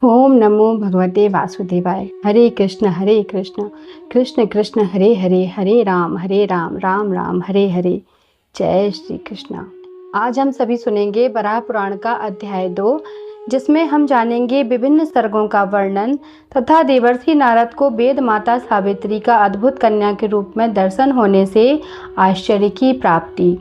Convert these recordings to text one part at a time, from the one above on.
ओम नमो भगवते वासुदेवाय। हरे कृष्ण कृष्ण कृष्ण हरे हरे, हरे राम राम राम हरे हरे। जय श्री कृष्ण। आज हम सभी सुनेंगे वराह पुराण का अध्याय 2, जिसमें हम जानेंगे विभिन्न सर्गों का वर्णन तथा देवर्षि नारद को वेद माता सावित्री का अद्भुत कन्या के रूप में दर्शन होने से आश्चर्य की प्राप्ति।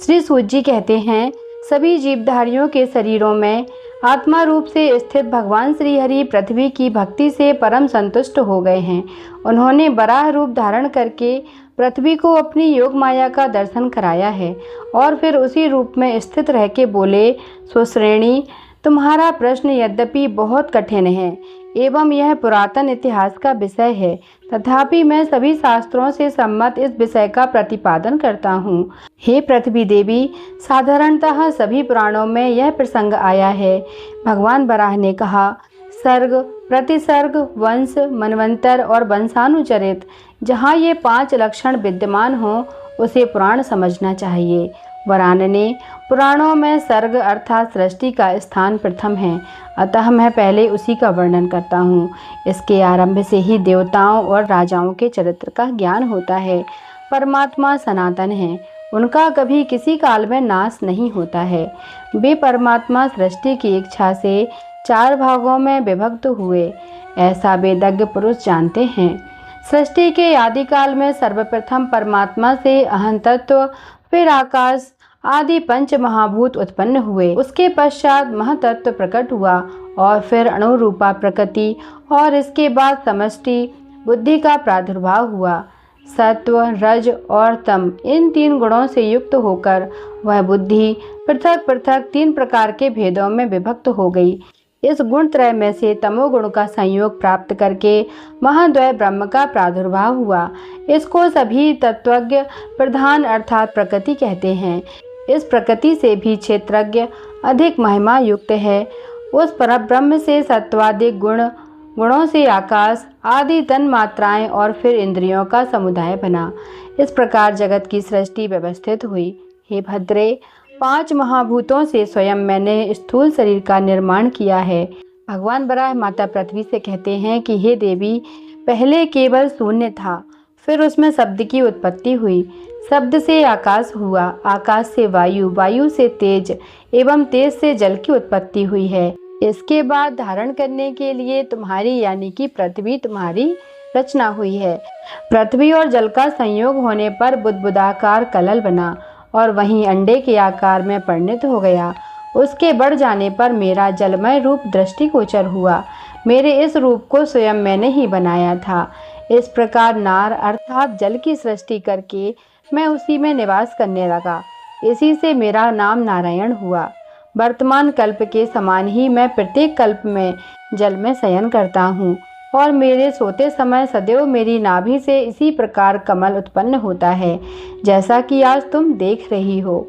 श्री सूत जी कहते हैं, सभी जीवधारियों के शरीरों में आत्मा रूप से स्थित भगवान श्री हरि पृथ्वी की भक्ति से परम संतुष्ट हो गए हैं। उन्होंने वराह रूप धारण करके पृथ्वी को अपनी योग माया का दर्शन कराया है और फिर उसी रूप में स्थित रह के बोले, सुश्रेणी, तुम्हारा प्रश्न यद्यपि बहुत कठिन है एवं यह पुरातन इतिहास का विषय है, तथापि मैं सभी शास्त्रों से सम्मत इस विषय का प्रतिपादन करता हूँ। हे पृथ्वी देवी, साधारणतः सभी पुराणों में यह प्रसंग आया है। भगवान वराह ने कहा, सर्ग, प्रतिसर्ग, वंश, मनवंतर और वंशानुचरित, जहाँ ये 5 लक्षण विद्यमान हों उसे पुराण समझना चाहिए। वरान ने, पुराणों में सर्ग अर्थात सृष्टि का स्थान प्रथम है, अतः मैं पहले उसी का वर्णन करता हूँ। इसके आरंभ से ही देवताओं और राजाओं के चरित्र का ज्ञान होता है। परमात्मा सनातन है, उनका कभी किसी काल में नाश नहीं होता है। वे परमात्मा सृष्टि की इच्छा से 4 भागों में विभक्त हुए, ऐसा वेदज्ञ पुरुष जानते हैं। सृष्टि के आदिकाल में सर्वप्रथम परमात्मा से अहं तत्व, फिर आकाश आदि 5 महाभूत उत्पन्न हुए। उसके पश्चात महतत्व प्रकट हुआ और फिर अणुरूपा प्रकृति और इसके बाद समष्टि बुद्धि का प्रादुर्भाव हुआ। सत्व, रज और तम, इन 3 गुणों से युक्त होकर वह बुद्धि पृथक पृथक 3 प्रकार के भेदों में विभक्त हो गई। इस गुण त्रय में से तमोगुण का संयोग प्राप्त करके महाद्वय ब्रह्म का प्रादुर्भाव हुआ। इसको सभी तत्वज्ञ प्रधान अर्थात प्रकृति कहते हैं। इस प्रकृति से भी क्षेत्रज्ञ अधिक महिमा युक्त है। उस परब्रह्म से सत्वादिक गुणों से आकाश आदि तन मात्राएं और फिर इंद्रियों का समुदाय बना। इस प्रकार जगत की सृष्टि व्यवस्थित हुई। हे भद्रे, 5 महाभूतों से स्वयं मैंने स्थूल शरीर का निर्माण किया है। भगवान वराह माता पृथ्वी से कहते हैं कि हे देवी, पहले केवल शून्य था, फिर उसमें शब्द की उत्पत्ति हुई, शब्द से आकाश हुआ, आकाश से वायु, वायु से तेज एवं तेज से जल की उत्पत्ति हुई है। इसके बाद धारण करने के लिए तुम्हारी यानी कि पृथ्वी तुम्हारी रचना हुई है। पृथ्वी और जल का संयोग होने पर बुदबुदाकार कलल बना और वहीं अंडे के आकार में परिणत हो गया। उसके बढ़ जाने पर मेरा जलमय रूप दृष्टिगोचर हुआ। मेरे इस रूप को स्वयं मैंने ही बनाया था। इस प्रकार नार अर्थात जल की सृष्टि करके मैं उसी में निवास करने लगा। इसी से मेरा नाम नारायण हुआ। वर्तमान कल्प के समान ही मैं प्रत्येक कल्प में जल में शयन करता हूँ और मेरे सोते समय सदैव मेरी नाभि से इसी प्रकार कमल उत्पन्न होता है, जैसा कि आज तुम देख रही हो।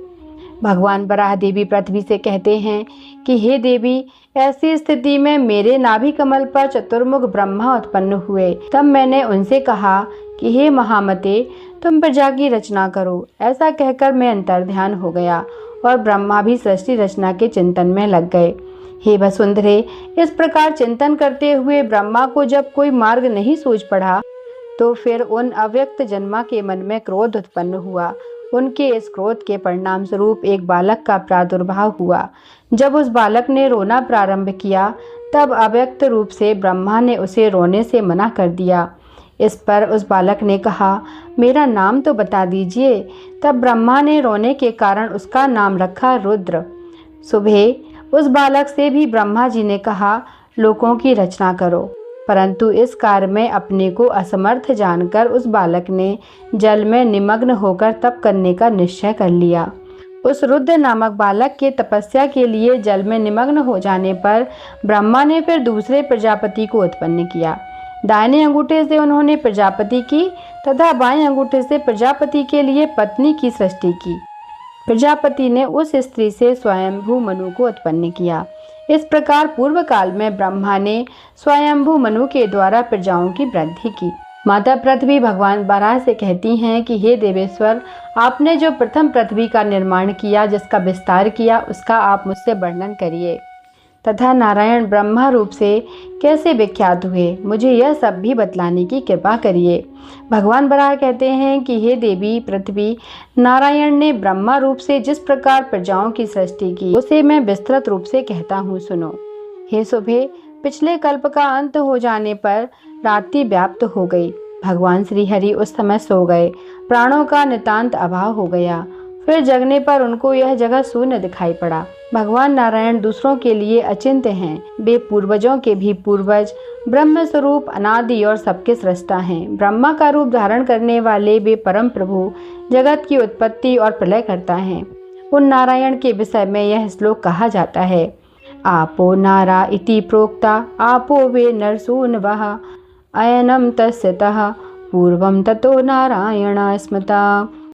भगवान वराह देवी पृथ्वी से कहते हैं कि हे देवी, ऐसी स्थिति में मेरे नाभि कमल पर चतुर्मुख ब्रह्मा उत्पन्न हुए। तब मैंने उनसे कहा कि हे महामते, तुम प्रजा की रचना करो। ऐसा कहकर मैं अंतर्ध्यान हो गया और ब्रह्मा भी सृष्टि रचना के चिंतन में लग गए। हे वसुंधरे, इस प्रकार चिंतन करते हुए ब्रह्मा को जब कोई मार्ग नहीं सूझ पड़ा, तो फिर उन अव्यक्त जन्मा के मन में क्रोध उत्पन्न हुआ। उनके इस क्रोध के परिणाम स्वरूप एक बालक का प्रादुर्भाव हुआ। जब उस बालक ने रोना प्रारंभ किया, तब अव्यक्त रूप से ब्रह्मा ने उसे रोने से मना कर दिया। इस पर उस बालक ने कहा, मेरा नाम तो बता दीजिए। तब ब्रह्मा ने रोने के कारण उसका नाम रखा रुद्र। सुबह उस बालक से भी ब्रह्मा जी ने कहा, लोकों की रचना करो। परंतु इस कार्य में अपने को असमर्थ जानकर उस बालक ने जल में निमग्न होकर तप करने का निश्चय कर लिया। उस रुद्र नामक बालक के तपस्या के लिए जल में निमग्न हो जाने पर ब्रह्मा ने फिर दूसरे प्रजापति को उत्पन्न किया। दाहिने अंगूठे से उन्होंने प्रजापति की तथा बाएं अंगूठे से प्रजापति के लिए पत्नी की सृष्टि की। प्रजापति ने उस स्त्री से स्वयंभू मनु को उत्पन्न किया। इस प्रकार पूर्व काल में ब्रह्मा ने स्वयंभू मनु के द्वारा प्रजाओं की वृद्धि की। माता पृथ्वी भगवान वराह से कहती हैं कि हे देवेश्वर, आपने जो प्रथम पृथ्वी का निर्माण किया, जिसका विस्तार किया, उसका आप मुझसे वर्णन करिए। तथा नारायण ब्रह्मा रूप से कैसे विख्यात हुए, मुझे यह सब भी बतलाने की कृपा करिए। भगवान बराह कहते हैं कि हे देवी पृथ्वी, नारायण ने ब्रह्मा रूप से जिस प्रकार प्रजाओं की सृष्टि की उसे मैं विस्तृत रूप से कहता हूँ, सुनो। हे सुबह, पिछले कल्प का अंत हो जाने पर रात्रि व्याप्त हो गई। भगवान श्री हरि उस समय सो गए। प्राणों का नितांत अभाव हो गया। फिर जगने पर उनको यह जगह शून्य दिखाई पड़ा। भगवान नारायण दूसरों के लिए अचिंत्य हैं। वे पूर्वजों के भी पूर्वज, ब्रह्म स्वरूप, अनादि और सबके सृष्टा हैं। ब्रह्मा का रूप धारण करने वाले वे परम प्रभु, जगत की उत्पत्ति और प्रलय करता हैं। उन नारायण के विषय में यह श्लोक कहा जाता है, आपो नारा इति प्रोक्ता, आपो वे नरसूनवः, अयनम तस्यतः पूर्वं ततो नारायण स्मृता।